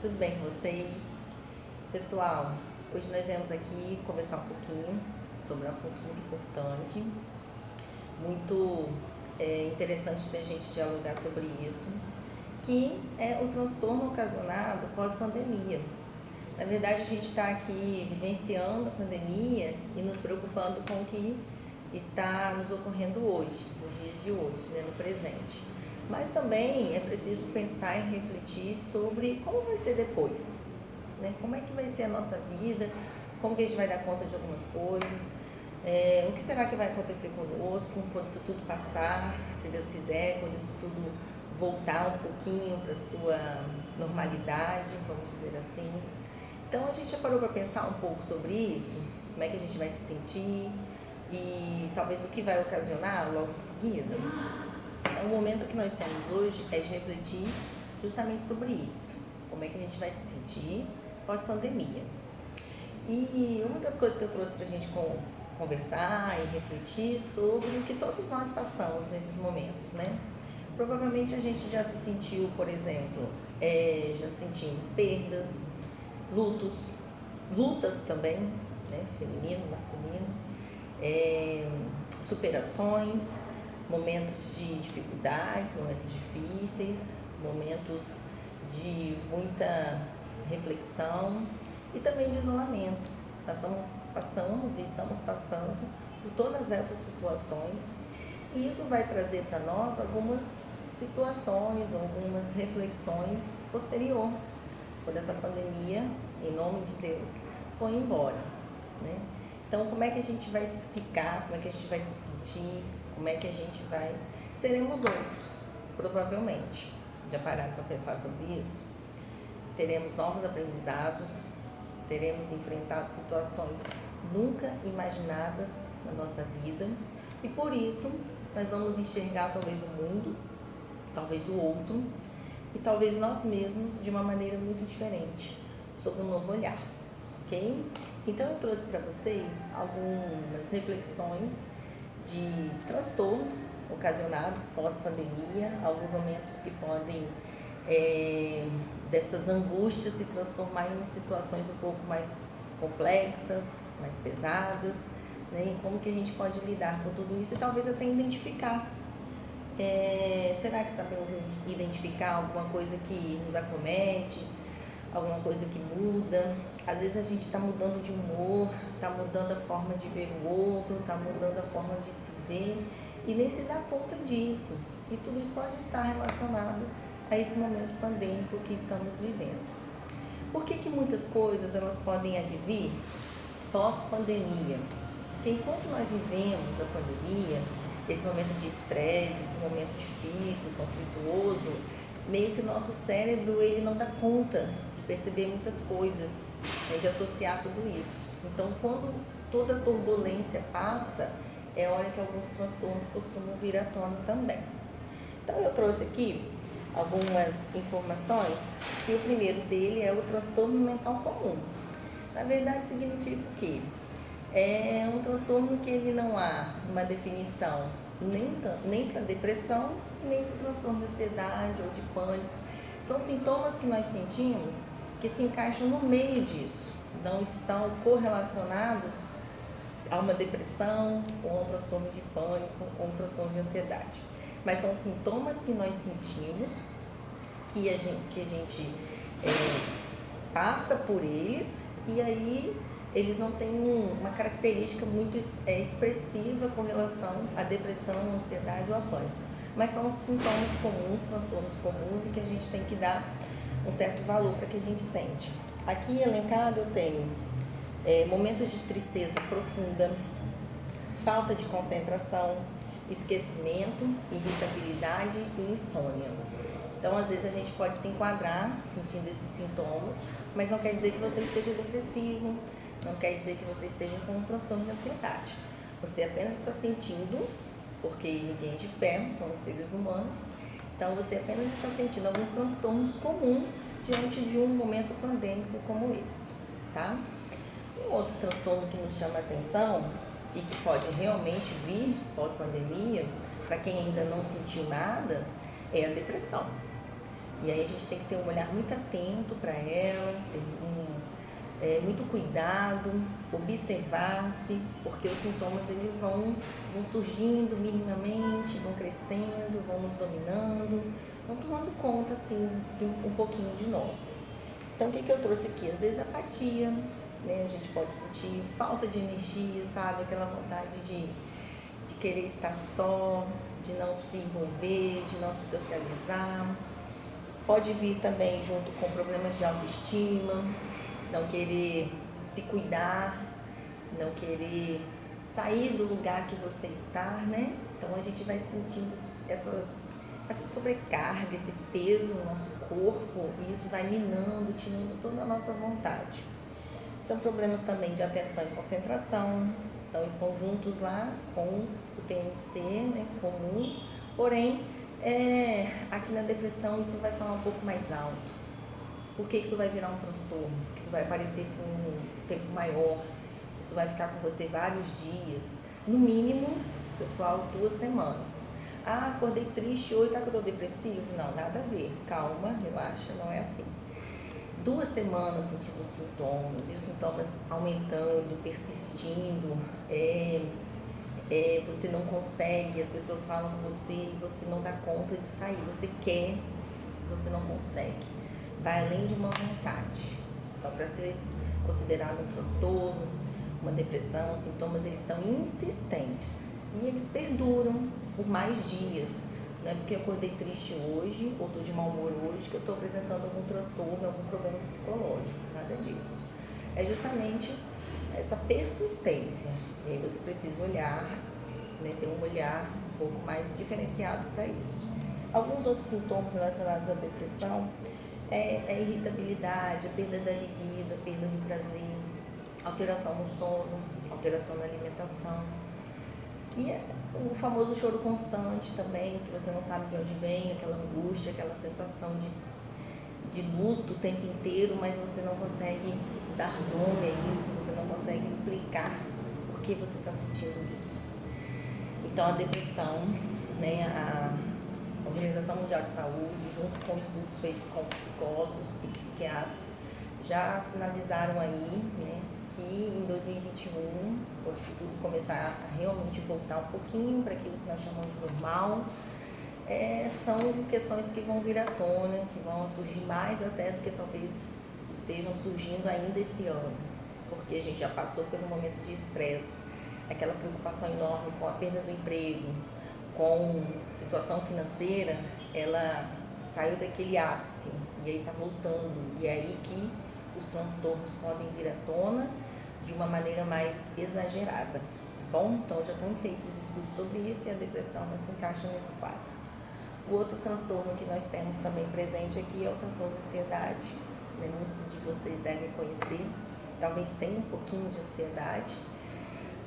Tudo bem com vocês? Pessoal, hoje nós viemos aqui conversar um pouquinho sobre um assunto muito importante, muito interessante da gente dialogar sobre isso, que é o transtorno ocasionado pós-pandemia. Na verdade, a gente está aqui vivenciando a pandemia e nos preocupando com o que está nos ocorrendo hoje, nos dias de hoje, no presente. Mas também é preciso pensar e refletir sobre como vai ser depois, como é que vai ser a nossa vida, como que a gente vai dar conta de algumas coisas, o que será que vai acontecer conosco quando isso tudo passar, se Deus quiser, quando isso tudo voltar um pouquinho para a sua normalidade, vamos dizer assim. Então a gente já parou para pensar um pouco sobre isso, como é que a gente vai se sentir e talvez o que vai ocasionar logo em seguida. O momento que nós temos hoje é de refletir justamente sobre isso, como é que a gente vai se sentir pós-pandemia. E uma das coisas que eu trouxe para a gente conversar e refletir sobre o que todos nós passamos nesses momentos, Provavelmente a gente já se sentiu, por exemplo, já sentimos perdas, lutas também, feminino, masculino, superações, momentos de dificuldades, momentos difíceis, momentos de muita reflexão e também de isolamento. Passamos e estamos passando por todas essas situações e isso vai trazer para nós algumas situações, algumas reflexões posterior, quando essa pandemia, em nome de Deus, foi embora, Então, como é que a gente vai ficar, como é que a gente vai se sentir, como é que a gente vai... Seremos outros, provavelmente. Já pararam para pensar sobre isso? Teremos novos aprendizados, teremos enfrentado situações nunca imaginadas na nossa vida e por isso nós vamos enxergar talvez o mundo, talvez o outro e talvez nós mesmos de uma maneira muito diferente, sob um novo olhar, ok? Então eu trouxe para vocês algumas reflexões de transtornos ocasionados pós-pandemia, alguns momentos que podem dessas angústias se transformar em situações um pouco mais complexas, mais pesadas, e como que a gente pode lidar com tudo isso e talvez até identificar. Será que sabemos identificar alguma coisa que nos acomete, alguma coisa que muda? Às vezes a gente está mudando de humor, está mudando a forma de ver o outro, está mudando a forma de se ver e nem se dá conta disso. E tudo isso pode estar relacionado a esse momento pandêmico que estamos vivendo. Por que muitas coisas elas podem advir pós-pandemia? Porque enquanto nós vivemos a pandemia, esse momento de estresse, esse momento difícil, conflituoso, meio que o nosso cérebro ele não dá conta de perceber muitas coisas, de associar tudo isso. Então, quando toda a turbulência passa, é hora que alguns transtornos costumam vir à tona também. Então, eu trouxe aqui algumas informações, que o primeiro dele é o transtorno mental comum. Na verdade, significa o quê? É um transtorno que ele não há uma definição nem para depressão e nem para transtorno de ansiedade ou de pânico. São sintomas que nós sentimos que se encaixam no meio disso, não estão correlacionados a uma depressão ou a um transtorno de pânico ou um transtorno de ansiedade. Mas são sintomas que nós sentimos, que a gente passa por eles e aí eles não têm uma característica muito expressiva com relação à depressão, à ansiedade ou a pânico. Mas são sintomas comuns, transtornos comuns e que a gente tem que dar um certo valor para que a gente sente. Aqui elencado eu tenho momentos de tristeza profunda, falta de concentração, esquecimento, irritabilidade e insônia. Então, às vezes a gente pode se enquadrar sentindo esses sintomas, mas não quer dizer que você esteja depressivo, não quer dizer que você esteja com um transtorno de ansiedade. Você apenas está sentindo, porque ninguém é de ferro, somos seres humanos, então você apenas está sentindo alguns transtornos comuns diante de um momento pandêmico como esse, tá? Um outro transtorno que nos chama a atenção e que pode realmente vir pós-pandemia, para quem ainda não sentiu nada, é a depressão. E aí a gente tem que ter um olhar muito atento para ela, ter muito cuidado, observar-se, porque os sintomas eles vão surgindo minimamente, vão crescendo, vão nos dominando, vão tomando conta assim de um pouquinho de nós. Então o que eu trouxe aqui? Às vezes apatia, né? A gente pode sentir falta de energia, sabe? Aquela vontade de querer estar só, de não se envolver, de não se socializar. Pode vir também junto com problemas de autoestima, não querer se cuidar, não querer sair do lugar que você está, né? Então a gente vai sentindo essa sobrecarga, esse peso no nosso corpo, e isso vai minando, tirando toda a nossa vontade. São problemas também de atenção e concentração, então estão juntos lá com o TMC, né, comum, porém aqui na depressão isso vai falar um pouco mais alto. Por que isso vai virar um transtorno? Porque isso vai aparecer por um tempo maior, isso vai ficar com você vários dias, no mínimo, pessoal, 2 semanas. Ah, acordei triste hoje, será que eu estou depressivo? Não, nada a ver, calma, relaxa, não é assim. 2 semanas sentindo sintomas, e os sintomas aumentando, persistindo, você não consegue, as pessoas falam com você e você não dá conta de sair, você quer, mas você não consegue, vai além de uma vontade. Então, para ser considerado um transtorno, uma depressão, os sintomas eles são insistentes e eles perduram por mais dias. Não é porque eu acordei triste hoje ou estou de mau humor hoje que eu estou apresentando algum transtorno, algum problema psicológico, nada disso. É justamente essa persistência. E aí você precisa olhar, né, ter um olhar um pouco mais diferenciado para isso. Alguns outros sintomas relacionados à depressão é a irritabilidade, a perda da libido, a perda do prazer, alteração no sono, alteração na alimentação. E o famoso choro constante também, que você não sabe de onde vem, aquela angústia, aquela sensação de luto o tempo inteiro, mas você não consegue dar nome a isso, você não consegue explicar por que você está sentindo isso. Então a depressão, né, a Organização Mundial de Saúde, junto com estudos feitos com psicólogos e psiquiatras, já sinalizaram aí, né, que em 2021, quando isso tudo começar a realmente voltar um pouquinho para aquilo que nós chamamos de normal, são questões que vão vir à tona, que vão surgir mais até do que talvez estejam surgindo ainda esse ano, porque a gente já passou por um momento de estresse, aquela preocupação enorme com a perda do emprego, com situação financeira, ela saiu daquele ápice e aí está voltando, e é aí que os transtornos podem vir à tona de uma maneira mais exagerada, tá bom? Então já estão feitos estudos sobre isso e a depressão se encaixa nesse quadro. O outro transtorno que nós temos também presente aqui é o transtorno de ansiedade, né? Muitos de vocês devem conhecer, talvez tenham um pouquinho de ansiedade,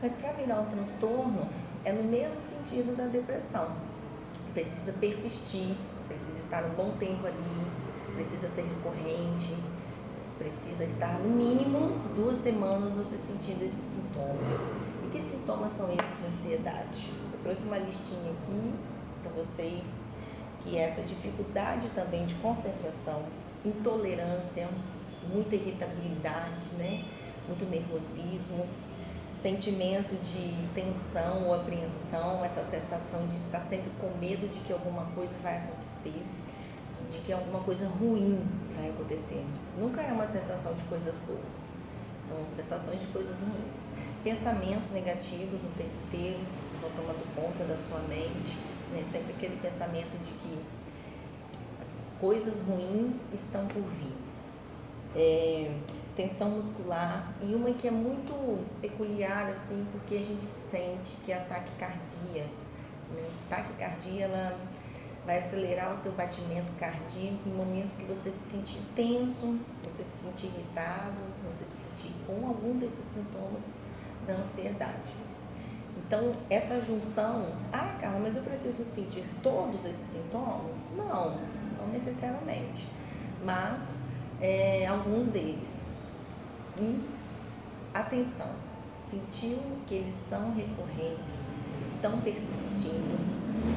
mas para virar um transtorno é no mesmo sentido da depressão. Precisa persistir, precisa estar um bom tempo ali, precisa ser recorrente, precisa estar no mínimo 2 semanas você sentindo esses sintomas. E que sintomas são esses de ansiedade? Eu trouxe uma listinha aqui para vocês, que é essa dificuldade também de concentração, intolerância, muita irritabilidade, né? Muito nervosismo, sentimento de tensão ou apreensão, essa sensação de estar sempre com medo de que alguma coisa vai acontecer, de que alguma coisa ruim vai acontecer. Nunca é uma sensação de coisas boas, são sensações de coisas ruins. Pensamentos negativos o tempo inteiro vão tomando conta da sua mente, né? Sempre aquele pensamento de que coisas ruins estão por vir. Tensão muscular, e uma que é muito peculiar, assim, porque a gente sente que é a taquicardia. Né? Taquicardia, ela vai acelerar o seu batimento cardíaco em momentos que você se sentir tenso, você se sentir irritado, você se sentir com algum desses sintomas da ansiedade. Então, essa junção, Carla, mas eu preciso sentir todos esses sintomas? Não necessariamente, mas alguns deles. E, atenção, sentiu que eles são recorrentes, estão persistindo,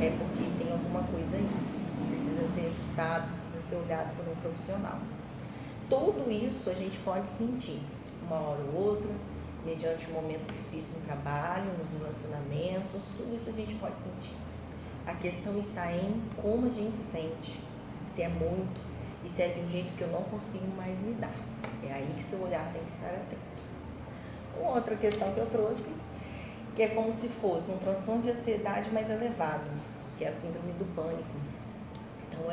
é porque tem alguma coisa aí. precisa ser ajustado, precisa ser olhado por um profissional. Tudo isso a gente pode sentir, uma hora ou outra, mediante um momento difícil no trabalho, nos relacionamentos, tudo isso a gente pode sentir. A questão está em como a gente sente, se é muito e se é de um jeito que eu não consigo mais lidar. É aí que seu olhar tem que estar atento. Uma outra questão que eu trouxe, que é como se fosse um transtorno de ansiedade mais elevado, que é a síndrome do pânico. Então,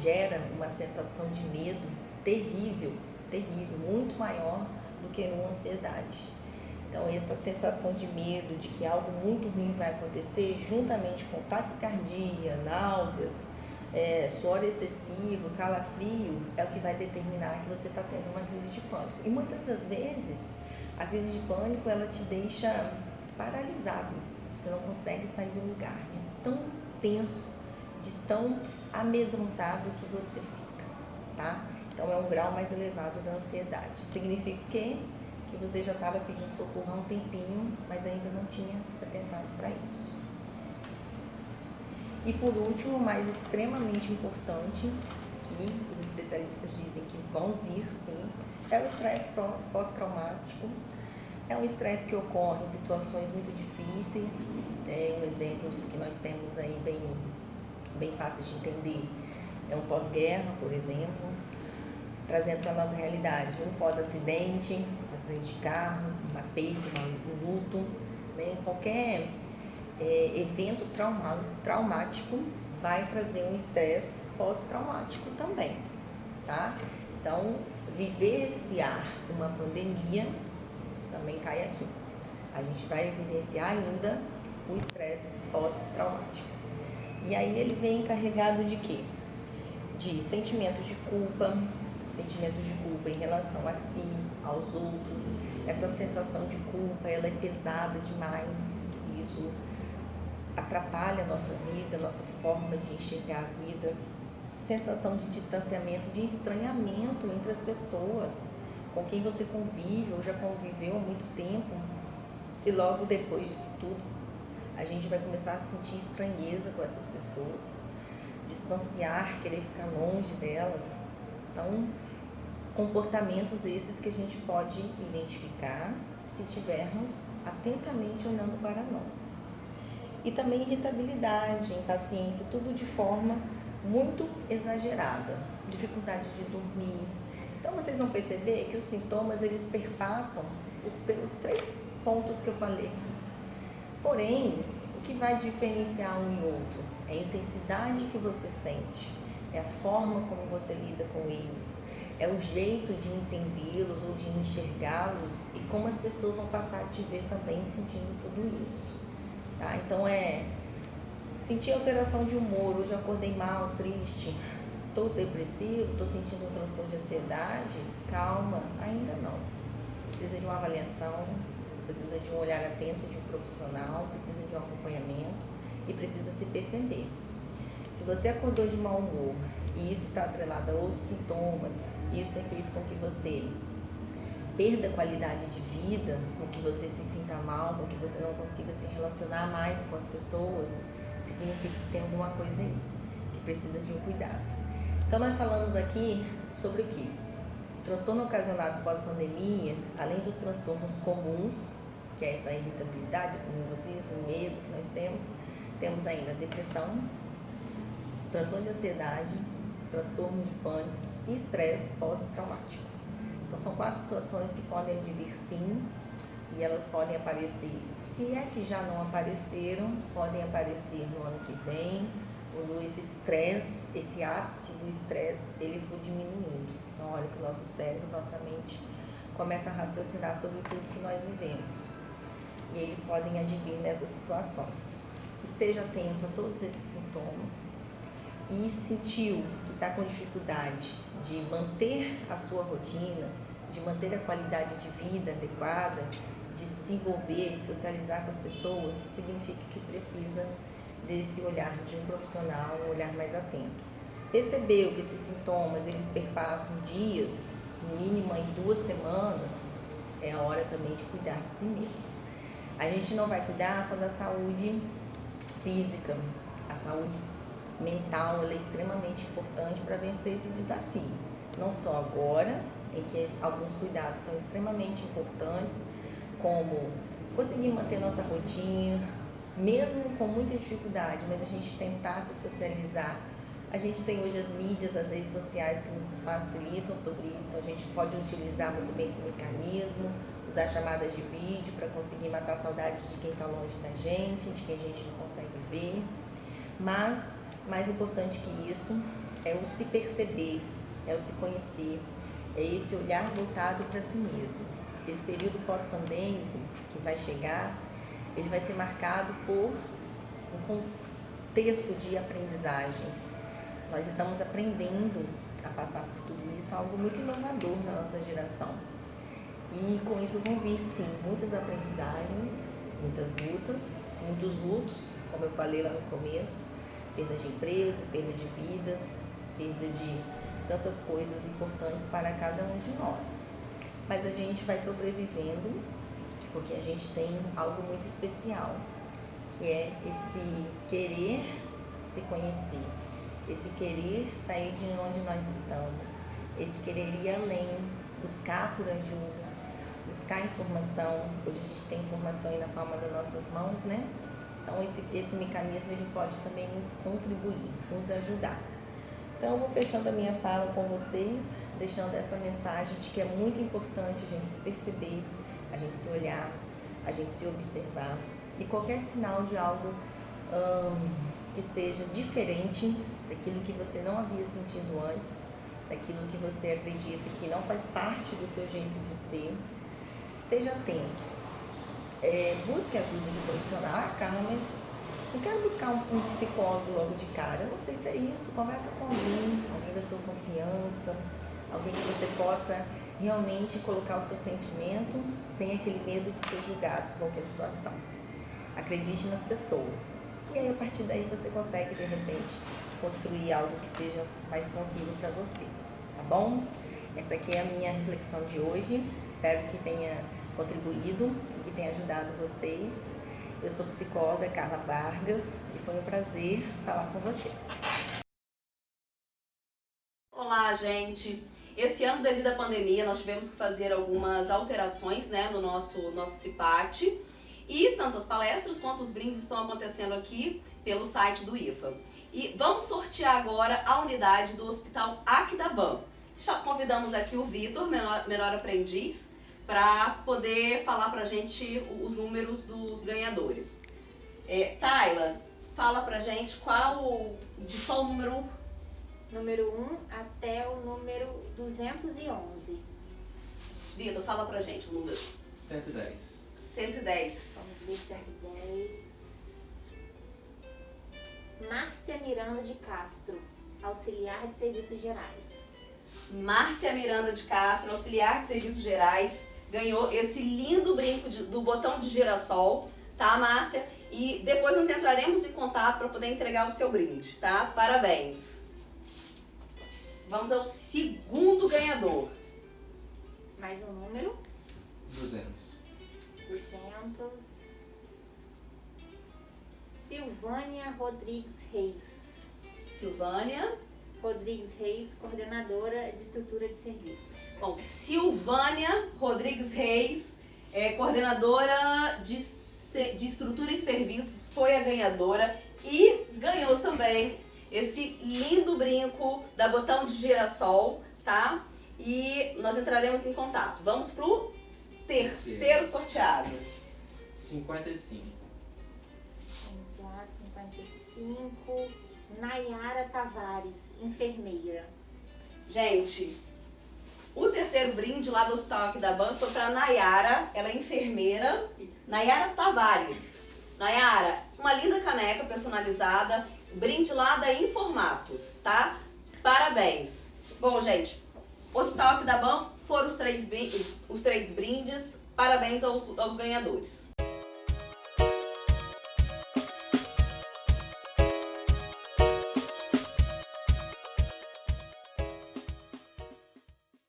gera uma sensação de medo terrível, terrível, muito maior do que uma ansiedade. Então, essa sensação de medo, de que algo muito ruim vai acontecer, juntamente com taquicardia, náuseas, suor excessivo, calafrio, é o que vai determinar que você está tendo uma crise de pânico. E muitas das vezes, a crise de pânico, ela te deixa paralisado. Você não consegue sair do lugar, de tão tenso, de tão amedrontado que você fica, tá? Então, é um grau mais elevado da ansiedade. Significa o quê? Que você já estava pedindo socorro há um tempinho, mas ainda não tinha se atentado para isso. E por último, mais extremamente importante, que os especialistas dizem que vão vir sim, é o estresse pós-traumático. É um estresse que ocorre em situações muito difíceis, exemplos que nós temos aí bem fáceis de entender. É um pós-guerra, por exemplo, trazendo para a nossa realidade um pós-acidente, um acidente de carro, uma perda, um luto, né? Qualquer evento traumático vai trazer um estresse pós-traumático também, tá? Então, vivenciar uma pandemia também cai aqui. A gente vai vivenciar ainda o estresse pós-traumático. E aí ele vem carregado de quê? De sentimentos de culpa em relação a si, aos outros. Essa sensação de culpa, ela é pesada demais. Isso atrapalha a nossa vida, a nossa forma de enxergar a vida. Sensação de distanciamento, de estranhamento entre as pessoas com quem você convive ou já conviveu há muito tempo. E logo depois disso tudo, a gente vai começar a sentir estranheza com essas pessoas, distanciar, querer ficar longe delas. Então, comportamentos esses que a gente pode identificar se tivermos atentamente olhando para nós. E também irritabilidade, impaciência, tudo de forma muito exagerada, dificuldade de dormir. Então, vocês vão perceber que os sintomas, eles perpassam pelos 3 pontos que eu falei aqui. Porém, o que vai diferenciar um e outro é a intensidade que você sente, é a forma como você lida com eles, é o jeito de entendê-los ou de enxergá-los e como as pessoas vão passar a te ver também sentindo tudo isso, tá? Então, sentir alteração de humor, hoje eu acordei mal, triste, estou depressivo, estou sentindo um transtorno de ansiedade, calma, ainda não. Precisa de uma avaliação, precisa de um olhar atento de um profissional, precisa de um acompanhamento e precisa se perceber. Se você acordou de mau humor e isso está atrelado a outros sintomas, isso tem feito com que você perda qualidade de vida, com que você se sinta mal, com que você não consiga se relacionar mais com as pessoas, significa que tem alguma coisa aí, que precisa de um cuidado. Então, nós falamos aqui sobre o quê? Transtorno ocasionado pós-pandemia, além dos transtornos comuns, que é essa irritabilidade, esse nervosismo, medo que nós temos ainda depressão, transtorno de ansiedade, transtorno de pânico e estresse pós-traumático. Então, são 4 situações que podem advir sim, e elas podem aparecer, se é que já não apareceram, podem aparecer no ano que vem, quando esse estresse, esse ápice do estresse, ele for diminuindo. Então, olha que o nosso cérebro, nossa mente, começa a raciocinar sobre tudo que nós vivemos. E eles podem advir nessas situações. Esteja atento a todos esses sintomas e sentiu que está com dificuldade de manter a sua rotina, de manter a qualidade de vida adequada, de se envolver, de socializar com as pessoas, significa que precisa desse olhar de um profissional, um olhar mais atento. Percebeu que esses sintomas, eles perpassam dias, no mínimo em 2 semanas, é a hora também de cuidar de si mesmo. A gente não vai cuidar só da saúde física, a saúde mental, ela é extremamente importante para vencer esse desafio. Não só agora, em que alguns cuidados são extremamente importantes, como conseguir manter nossa rotina, mesmo com muita dificuldade, mas a gente tentar se socializar. A gente tem hoje as mídias, as redes sociais que nos facilitam sobre isso, então a gente pode utilizar muito bem esse mecanismo, usar chamadas de vídeo para conseguir matar a saudade de quem está longe da gente, de quem a gente não consegue ver. Mas, mais importante que isso, é o se perceber, é o se conhecer, é esse olhar voltado para si mesmo. Esse período pós-pandêmico que vai chegar, ele vai ser marcado por um contexto de aprendizagens. Nós estamos aprendendo a passar por tudo isso, algo muito inovador na nossa geração. E com isso vão vir, sim, muitas aprendizagens, muitas lutas, muitos lutos, como eu falei lá no começo, perda de emprego, perda de vidas, perda de tantas coisas importantes para cada um de nós. Mas a gente vai sobrevivendo porque a gente tem algo muito especial, que é esse querer se conhecer, esse querer sair de onde nós estamos, esse querer ir além, buscar por ajuda, buscar informação. Hoje a gente tem informação aí na palma das nossas mãos, né? Então esse mecanismo ele pode também contribuir, nos ajudar. Então eu vou fechando a minha fala com vocês, deixando essa mensagem de que é muito importante a gente se perceber, a gente se olhar, a gente se observar, e qualquer sinal de algo que seja diferente daquilo que você não havia sentido antes, daquilo que você acredita que não faz parte do seu jeito de ser, esteja atento. Busque ajuda de profissional. Ah, Carla, mas não quero buscar um psicólogo logo de cara. Eu não sei se é isso. Conversa com alguém da sua confiança, alguém que você possa realmente colocar o seu sentimento sem aquele medo de ser julgado por qualquer situação. Acredite nas pessoas. E aí, a partir daí, você consegue, de repente, construir algo que seja mais tranquilo para você. Tá bom? Essa aqui é a minha reflexão de hoje. Espero que tenha contribuído e que tenha ajudado vocês. Eu sou psicóloga Carla Vargas e foi um prazer falar com vocês. Olá, gente! Esse ano, devido à pandemia, nós tivemos que fazer algumas alterações, né, no nosso CIPAT, e tanto as palestras quanto os brindes estão acontecendo aqui pelo site do IFA. E vamos sortear agora a unidade do Hospital Aquidabam. Já convidamos aqui o Vitor, menor aprendiz, para poder falar para a gente os números dos ganhadores. Tayla, fala para a gente de qual número? Número 1 até o número 211. Vitor, fala pra gente o número. 110. 110. Vamos ver 110. Márcia Miranda de Castro, auxiliar de serviços gerais. Márcia Miranda de Castro, auxiliar de serviços gerais, ganhou esse lindo brinco do botão de girassol, tá, Márcia? E depois nós entraremos em contato para poder entregar o seu brinde, tá? Parabéns! Vamos ao segundo ganhador. Mais um número. 200. Silvânia Rodrigues Reis. Silvânia Rodrigues Reis, coordenadora de estrutura de serviços. Bom, Silvânia Rodrigues Reis, coordenadora de estrutura e serviços, foi a ganhadora e ganhou também esse lindo brinco da botão de girassol, tá? E nós entraremos em contato. Vamos pro terceiro sorteado. 55. Vamos lá, 55. Nayara Tavares, enfermeira. Gente, o terceiro brinde lá do Hospital Aquidabam foi para Nayara, ela é enfermeira. Isso. Nayara Tavares. Nayara, uma linda caneca personalizada, brinde lá da Informatos, tá? Parabéns. Bom, gente, Hospital Aquidabam foram os três brindes. Parabéns aos ganhadores.